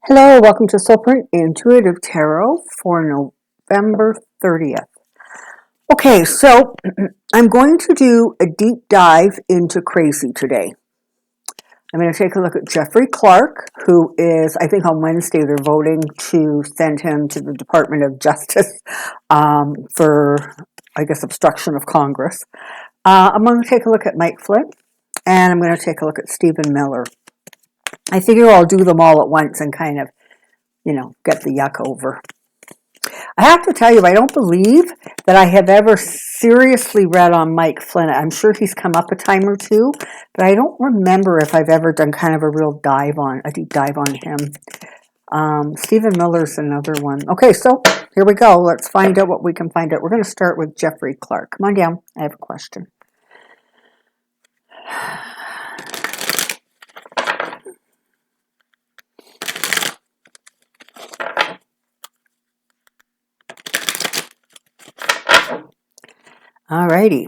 Hello, welcome to Soulprint Intuitive Tarot for November 30th. Okay, so I'm going to do a deep dive into crazy today. I'm going to take a look at Jeffrey Clark, who is, I think on Wednesday they're voting to send him to the Department of Justice for, I guess, obstruction of Congress. I'm going to take a look at Mike Flynn, and I'm going to take a look at Stephen Miller. I figure I'll do them all at once and kind of get the yuck over. I have to tell you, I don't believe that I have ever seriously read on Mike Flynn. I'm sure he's come up a time or two, but I don't remember if I've ever done kind of a deep dive on him. Stephen Miller's another one. Okay, so here we go. Let's find out what we can find out. We're going to start with Jeffrey Clark. Come on down. I have a question. Alrighty.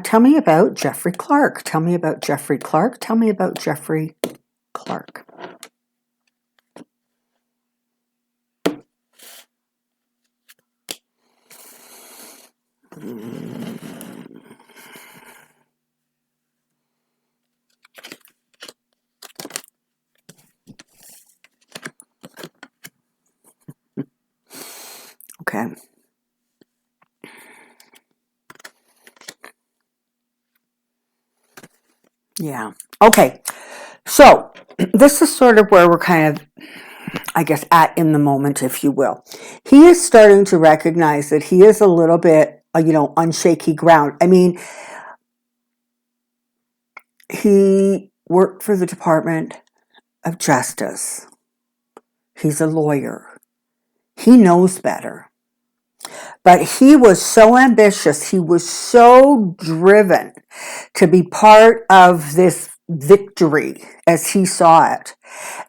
Tell me about Jeffrey Clark. Tell me about Jeffrey Clark. Tell me about Jeffrey Clark. Okay. Yeah. Okay. So this is sort of where we're kind of, I guess, at in the moment, if you will. He is starting to recognize that he is a little bit, on shaky ground. I mean, he worked for the Department of Justice. He's a lawyer. He knows better. But he was so ambitious, he was so driven to be part of this victory as he saw it,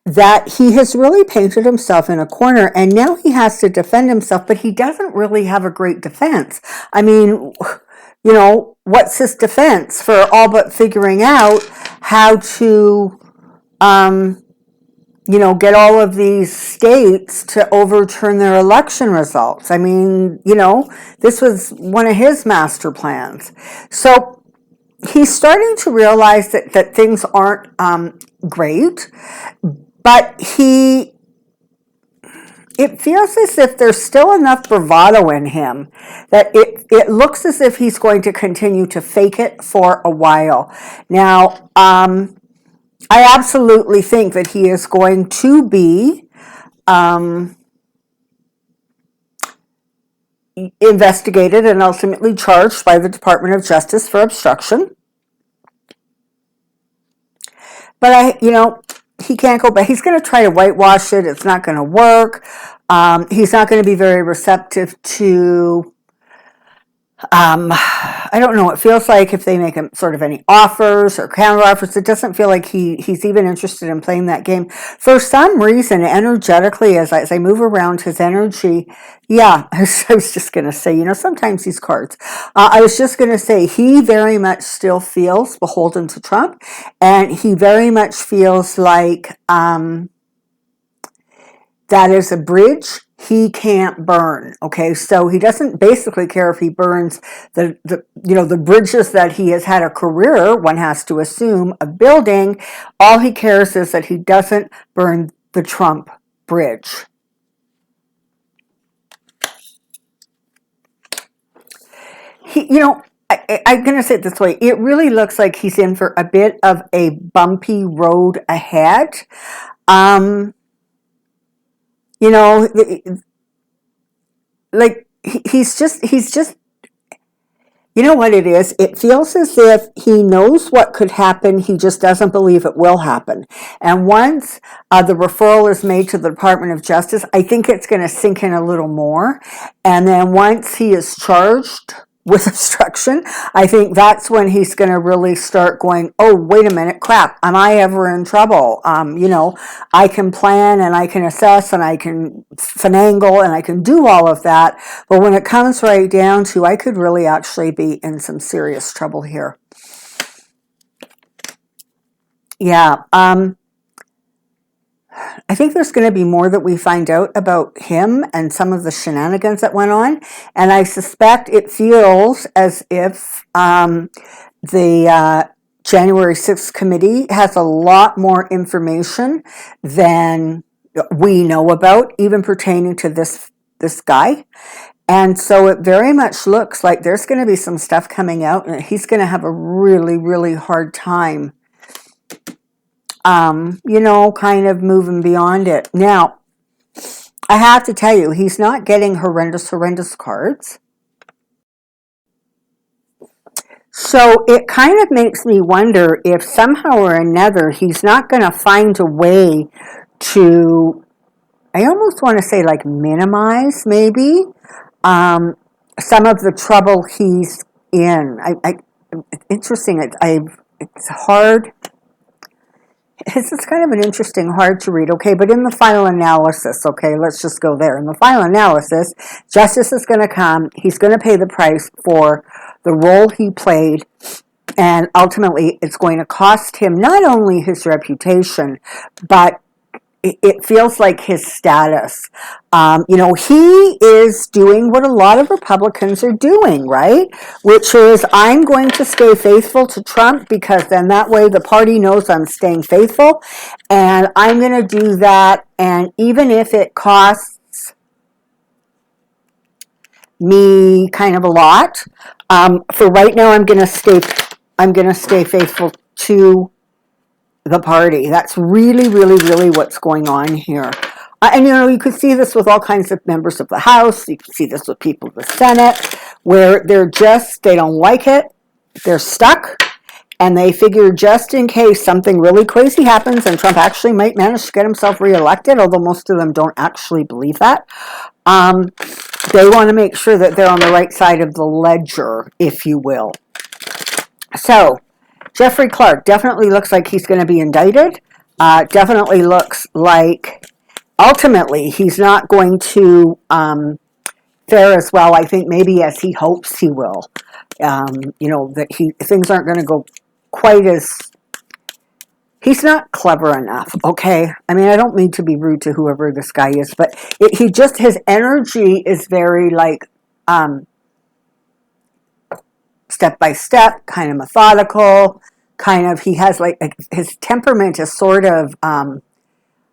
that he has really painted himself in a corner, and now he has to defend himself, but he doesn't really have a great defense. I mean, what's his defense for all but figuring out how to get all of these states to overturn their election results. I mean, this was one of his master plans. So he's starting to realize that things aren't great, but it feels as if there's still enough bravado in him that it looks as if he's going to continue to fake it for a while. Now, I absolutely think that he is going to be investigated and ultimately charged by the Department of Justice for obstruction. But he can't go back. He's going to try to whitewash it. It's not going to work. He's not going to be very receptive to I don't know. It feels like if they make him sort of any offers or counter offers, it doesn't feel like he's even interested in playing that game. For some reason, energetically, as I move around his energy, yeah, I was just going to say, sometimes these cards, I was just going to say he very much still feels beholden to Trump, and he very much feels like that is a bridge he can't burn. Okay, so he doesn't basically care if he burns the bridges that he has had a career, one has to assume, of building. All he cares is that he doesn't burn the Trump bridge. I'm going to say it this way. It really looks like he's in for a bit of a bumpy road ahead. Like he's just, what it is? It feels as if he knows what could happen. He just doesn't believe it will happen. And once the referral is made to the Department of Justice, I think it's going to sink in a little more. And then once he is charged with obstruction, I think that's when he's going to really start going, oh, wait a minute, crap, am I ever in trouble? I can plan and I can assess and I can finagle and I can do all of that. But when it comes right down to, I could really actually be in some serious trouble here. Yeah, I think there's going to be more that we find out about him and some of the shenanigans that went on. And I suspect it feels as if the January 6th committee has a lot more information than we know about, even pertaining to this guy. And so it very much looks like there's going to be some stuff coming out, and he's going to have a really, really hard time, kind of moving beyond it. Now, I have to tell you, he's not getting horrendous, horrendous cards. So it kind of makes me wonder if somehow or another he's not going to find a way to, I almost want to say like minimize maybe some of the trouble he's in. It's interesting. It's hard. It's kind of an interesting, hard to read. Okay, but in the final analysis, okay, let's just go there. In the final analysis, justice is going to come. He's going to pay the price for the role he played, and ultimately it's going to cost him not only his reputation, but it feels like his status. He is doing what a lot of Republicans are doing, right? Which is, I'm going to stay faithful to Trump because then that way the party knows I'm staying faithful, and I'm going to do that. And even if it costs me kind of a lot, for right now, I'm going to stay faithful to the party. That's really, really, really what's going on here. And you could see this with all kinds of members of the House. You can see this with people of the Senate, where they don't like it, they're stuck, and they figure just in case something really crazy happens and Trump actually might manage to get himself reelected, although most of them don't actually believe that, they want to make sure that they're on the right side of the ledger, if you will. So, Jeffrey Clark definitely looks like he's going to be indicted. Definitely looks like ultimately he's not going to fare as well, I think, maybe as he hopes he will. That things aren't going to go quite as. He's not clever enough, okay? I mean, I don't mean to be rude to whoever this guy is, but his energy is very like step by step, kind of methodical, he has like his temperament is sort of, I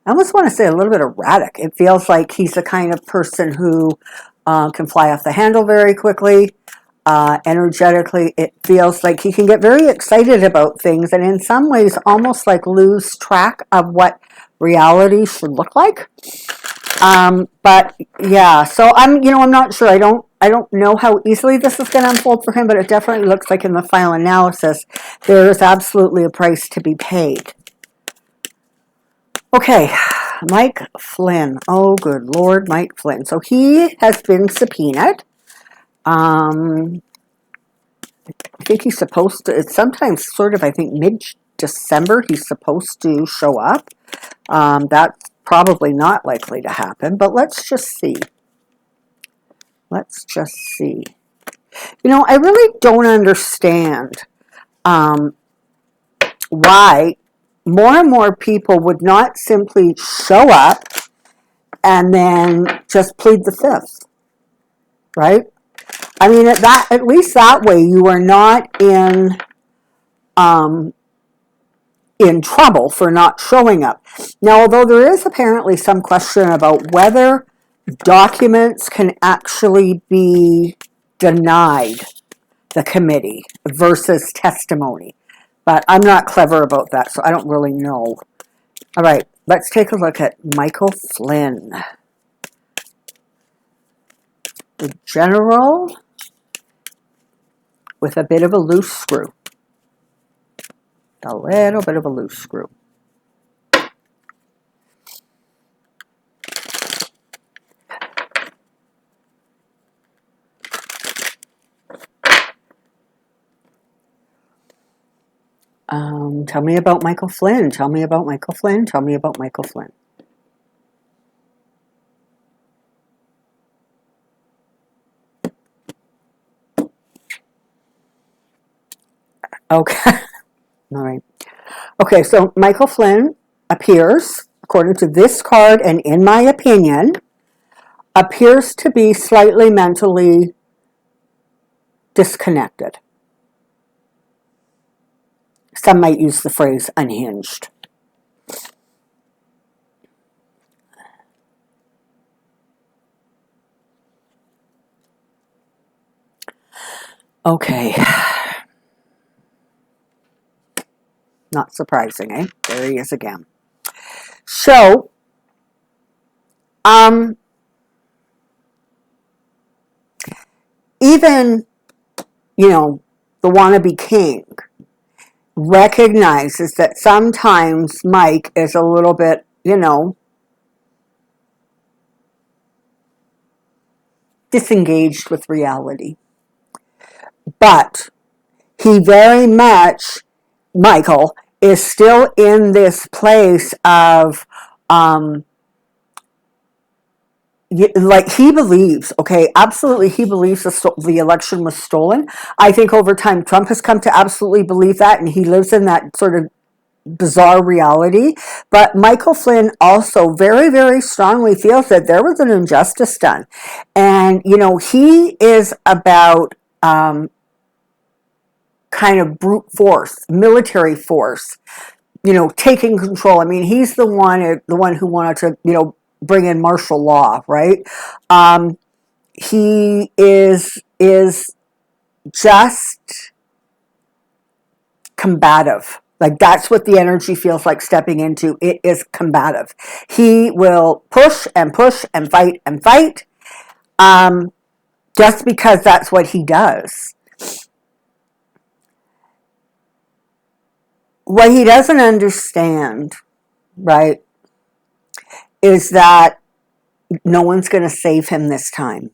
almost want to say a little bit erratic. It feels like he's the kind of person who can fly off the handle very quickly, energetically. It feels like he can get very excited about things and in some ways almost like lose track of what reality should look like. But yeah, so I'm not sure. I don't know how easily this is going to unfold for him, but it definitely looks like in the final analysis, there is absolutely a price to be paid. Okay, Mike Flynn. Oh, good Lord, Mike Flynn. So he has been subpoenaed. I think he's supposed to, it's sometimes sort of, I think, mid-December he's supposed to show up. That's probably not likely to happen, but let's just see. I really don't understand why more and more people would not simply show up and then just plead the fifth, right? I mean, at least that way you are not in trouble for not showing up. Now, although there is apparently some question about whether documents can actually be denied the committee versus testimony. But I'm not clever about that, so I don't really know. All right, let's take a look at Michael Flynn. The general with a bit of a loose screw. A little bit of a loose screw. Tell me about Michael Flynn. Tell me about Michael Flynn. Tell me about Michael Flynn. Okay. All right. Okay, so Michael Flynn appears, according to this card and in my opinion, appears to be slightly mentally disconnected. Some might use the phrase unhinged. Okay. Not surprising, eh? There he is again. So, even, the wannabe king recognizes that sometimes Mike is a little bit, disengaged with reality. But he very much, Michael, is still in this place of, like he believes, okay, absolutely he believes the election was stolen. I think over time Trump has come to absolutely believe that, and he lives in that sort of bizarre reality. But Michael Flynn also very, very strongly feels that there was an injustice done. And, he is about kind of brute force, military force, taking control. I mean, he's the one who wanted to, bring in martial law, right? He is just combative. Like that's what the energy feels like stepping into. It is combative. He will push and push and fight, just because that's what he does. What he doesn't understand, right, is that no one's going to save him this time.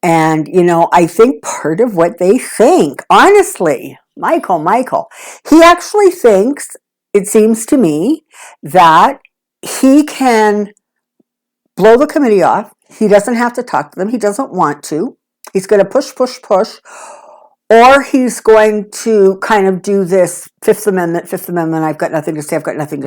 And, I think part of what they think, honestly, Michael, he actually thinks, it seems to me, that he can blow the committee off. He doesn't have to talk to them. He doesn't want to. He's going to push, or he's going to kind of do this Fifth Amendment, I've got nothing to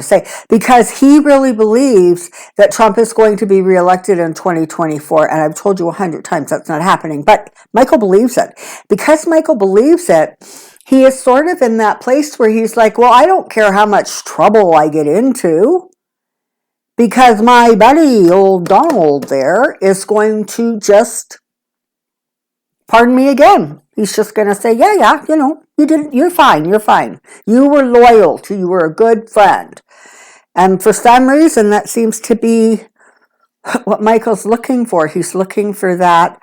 say, because he really believes that Trump is going to be reelected in 2024, and I've told you 100 times that's not happening, but Michael believes it. Because Michael believes it, he is sort of in that place where he's like, well, I don't care how much trouble I get into, because my buddy, old Donald there, is going to just, pardon me again, he's just going to say, yeah, you're fine. You were loyal you were a good friend. And for some reason, that seems to be what Michael's looking for. He's looking for that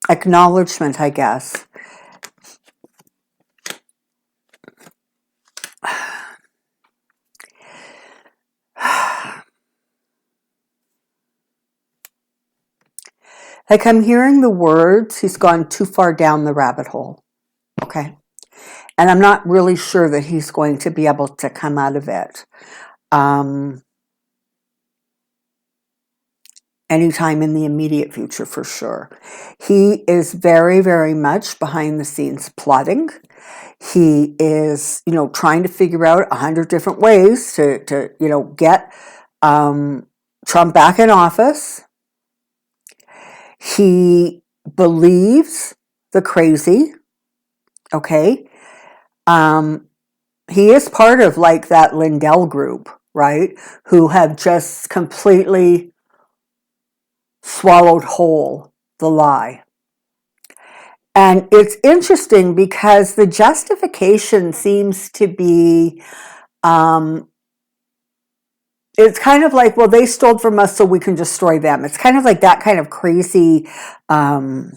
acknowledgement, I guess. Like I'm hearing the words, he's gone too far down the rabbit hole. Okay. And I'm not really sure that he's going to be able to come out of it. Anytime in the immediate future, for sure. He is very, very much behind the scenes plotting. He is, trying to figure out 100 different ways to get Trump back in office. He believes the crazy, okay? He is part of like that Lindell group, right? Who have just completely swallowed whole the lie. And it's interesting because the justification seems to be, it's kind of like, well, they stole from us so we can destroy them. It's kind of like that kind of crazy, one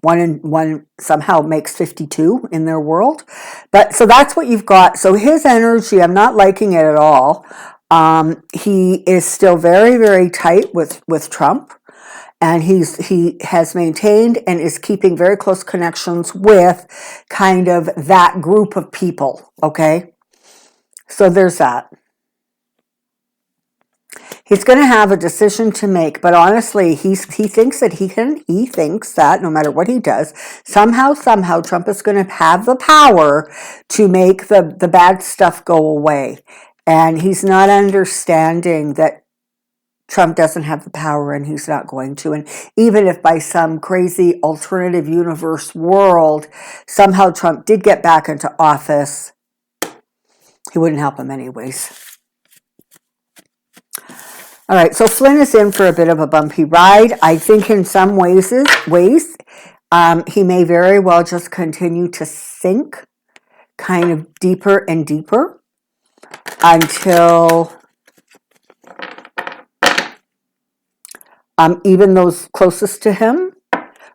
and one somehow makes 52 in their world. But so that's what you've got. So his energy, I'm not liking it at all. He is still very, very tight with Trump. And he has maintained and is keeping very close connections with kind of that group of people, okay? So there's that. He's going to have a decision to make, but honestly, he thinks that he thinks that no matter what he does, somehow Trump is going to have the power to make the bad stuff go away. And he's not understanding that Trump doesn't have the power and he's not going to. And even if by some crazy alternative universe world, somehow Trump did get back into office, he wouldn't help him anyways. All right, so Flynn is in for a bit of a bumpy ride. I think in some ways, he may very well just continue to sink kind of deeper and deeper until even those closest to him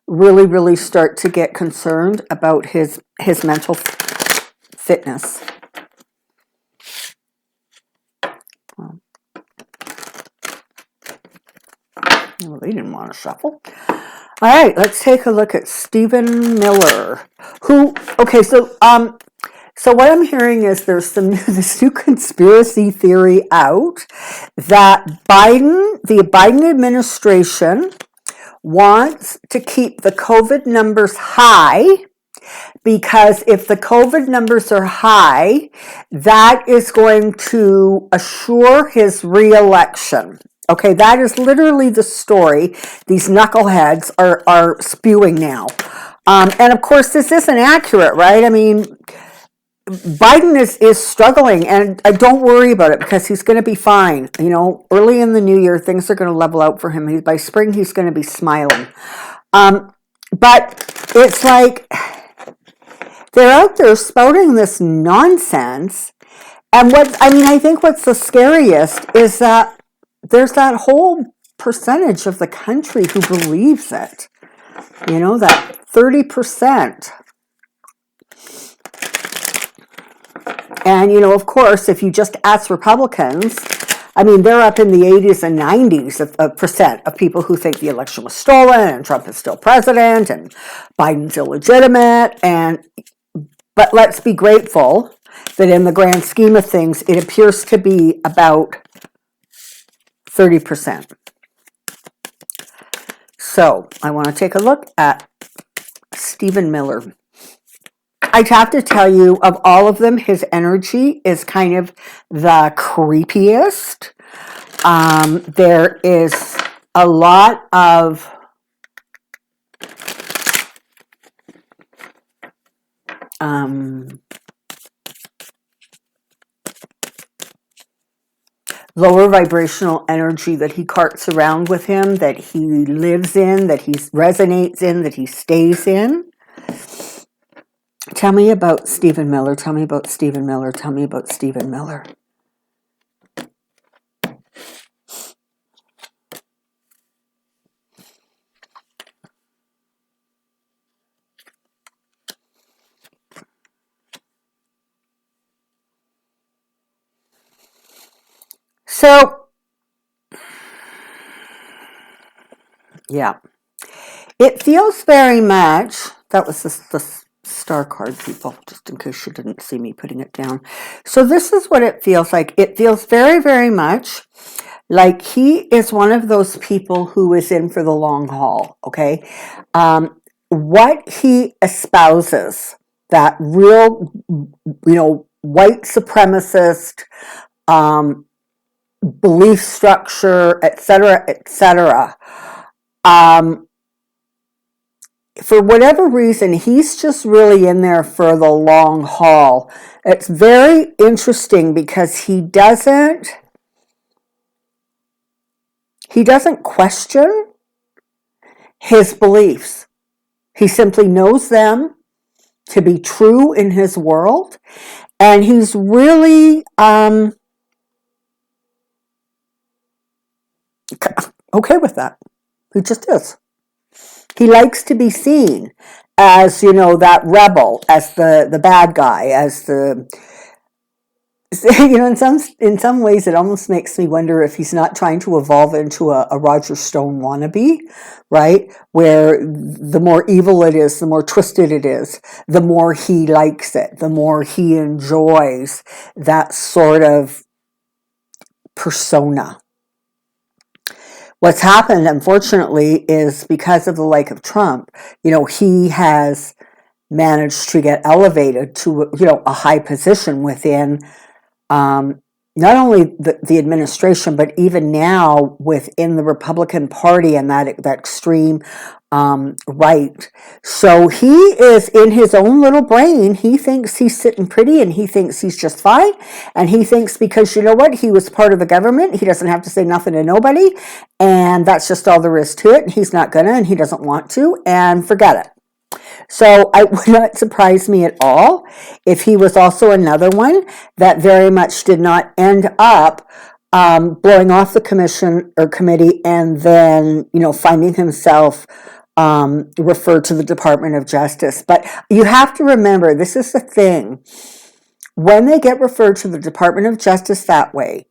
really start to get concerned about his mental fitness. Well, they didn't want to shuffle. All right, let's take a look at Stephen Miller. So what I'm hearing is there's this new conspiracy theory out that the Biden administration wants to keep the COVID numbers high, because if the COVID numbers are high, that is going to assure his reelection. Okay, that is literally the story these knuckleheads are spewing now. And of course, this isn't accurate, right? I mean, Biden is struggling, and I don't worry about it because he's going to be fine. You know, early in the new year, things are going to level out for him. By spring, he's going to be smiling. But it's like they're out there spouting this nonsense. And I think what's the scariest is that there's that whole percentage of the country who believes it. You know, that 30%. And, you know, of course, if you just ask Republicans, I mean, they're up in the 80s and 90s of percent of people who think the election was stolen and Trump is still president and Biden's illegitimate. But let's be grateful that in the grand scheme of things, it appears to be about 30%. So I want to take a look at Stephen Miller. I'd have to tell you, of all of them, his energy is kind of the creepiest. There is a lot of lower vibrational energy that he carts around with him, that he lives in, that he resonates in, that he stays in. Tell me about Stephen Miller. Tell me about Stephen Miller. Tell me about Stephen Miller. So, yeah, it feels very much, that was the star card, people, just in case you didn't see me putting it down. So this is what it feels like. It feels very, very much like he is one of those people who is in for the long haul, okay? What he espouses, that real, white supremacist, belief structure, etc. For whatever reason, he's just really in there for the long haul. It's very interesting because he doesn't question his beliefs. He simply knows them to be true in his world, and he's really okay with that. He just is. He likes to be seen as, that rebel, as the bad guy, as the, in some ways it almost makes me wonder if he's not trying to evolve into a Roger Stone wannabe, right? Where the more evil it is, the more twisted it is, the more he likes it, the more he enjoys that sort of persona. What's happened, unfortunately, is because of the like of Trump, he has managed to get elevated to, a high position within not only the administration, but even now within the Republican Party and that extreme right. So he is in his own little brain. He thinks he's sitting pretty and he thinks he's just fine. And he thinks because you know what? He was part of the government. He doesn't have to say nothing to nobody. And that's just all there is to it. He's not gonna and he doesn't want to. And forget it. So it would not surprise me at all if he was also another one that very much did not end up blowing off the commission or committee and then, finding himself referred to the Department of Justice. But you have to remember, this is the thing. When they get referred to the Department of Justice that way,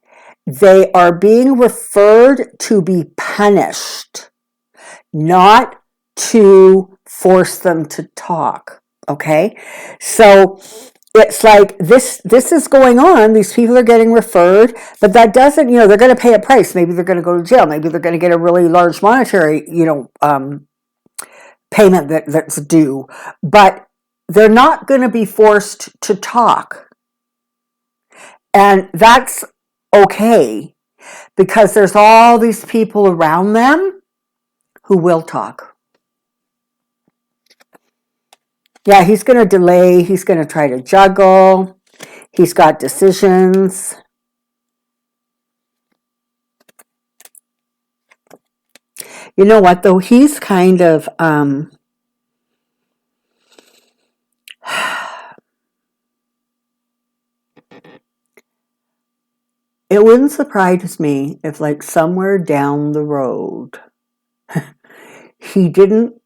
they are being referred to be punished, not to force them to talk. Okay, so it's like this is going on. These people are getting referred, but that doesn't, they're going to pay a price. Maybe they're going to go to jail. Maybe they're going to get a really large monetary, payment that's due. But they're not going to be forced to talk, and that's okay because there's all these people around them who will talk. Yeah, he's going to delay. He's going to try to juggle. He's got decisions. You know what, though? He's kind of, it wouldn't surprise me if, like, somewhere down the road, he didn't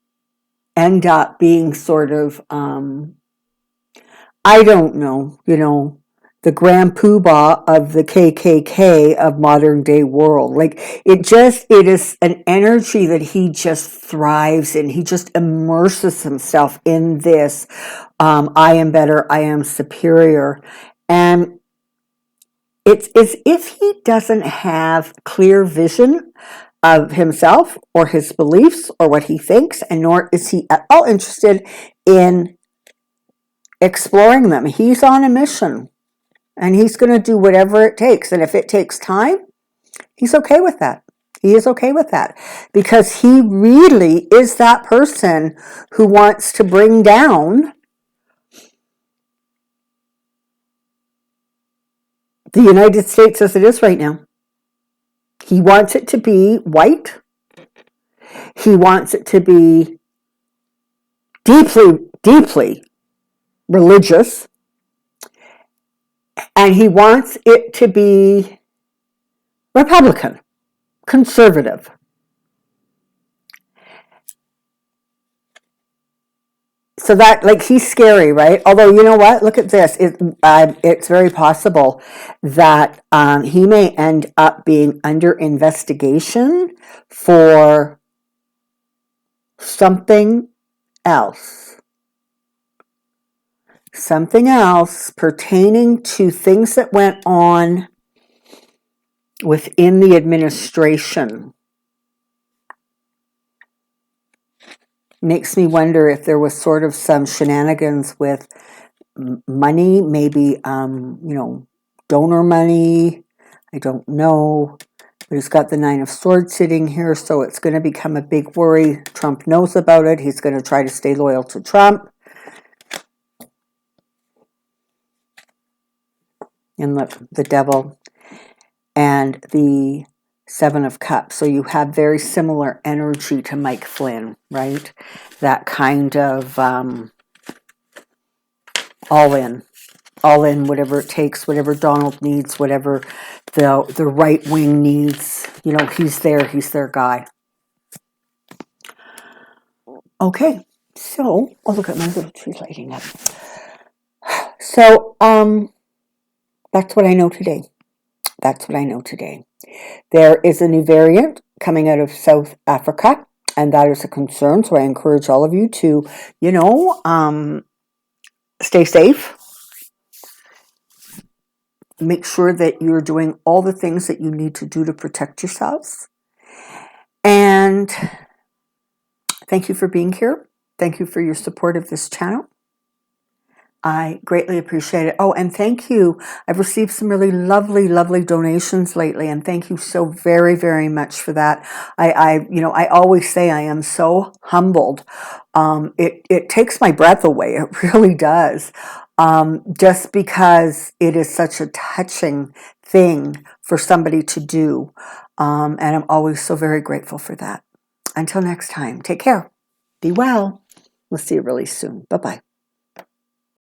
end up being sort of, I don't know, the grand poobah of the KKK of modern day world. Like, it is an energy that he just thrives in. He just immerses himself in this, I am better, I am superior. And it's as if he doesn't have clear vision of himself or his beliefs or what he thinks, and nor is he at all interested in exploring them. He's on a mission. And he's going to do whatever it takes. And if it takes time, he's okay with that. He is okay with that. Because he really is that person who wants to bring down the United States as it is right now. He wants it to be white. He wants it to be deeply, deeply religious. And he wants it to be Republican, conservative. So that, like, he's scary, right? Although, you know what? Look at this. It's very possible that he may end up being under investigation for something else. Something else pertaining to things that went on within the administration. Makes me wonder if there was sort of some shenanigans with money, maybe, donor money. I don't know. But he's got the Nine of Swords sitting here, so it's going to become a big worry. Trump knows about it. He's going to try to stay loyal to Trump. And look, the Devil and the Seven of Cups. So you have very similar energy to Mike Flynn, right? That kind of all in, whatever it takes, whatever Donald needs, whatever the right wing needs. He's their guy. Okay, so, look at my little tree lighting up. So, that's what I know today. There is a new variant coming out of South Africa, and that is a concern. So I encourage all of you to, stay safe. Make sure that you're doing all the things that you need to do to protect yourselves. And thank you for being here. Thank you for your support of this channel. I greatly appreciate it. Oh, and thank you. I've received some really lovely donations lately, and thank you so very much for that. I always say I am so humbled. It takes my breath away. It really does. Just because it is such a touching thing for somebody to do. And I'm always so very grateful for that. Until next time, take care. Be well. We'll see you really soon. Bye-bye.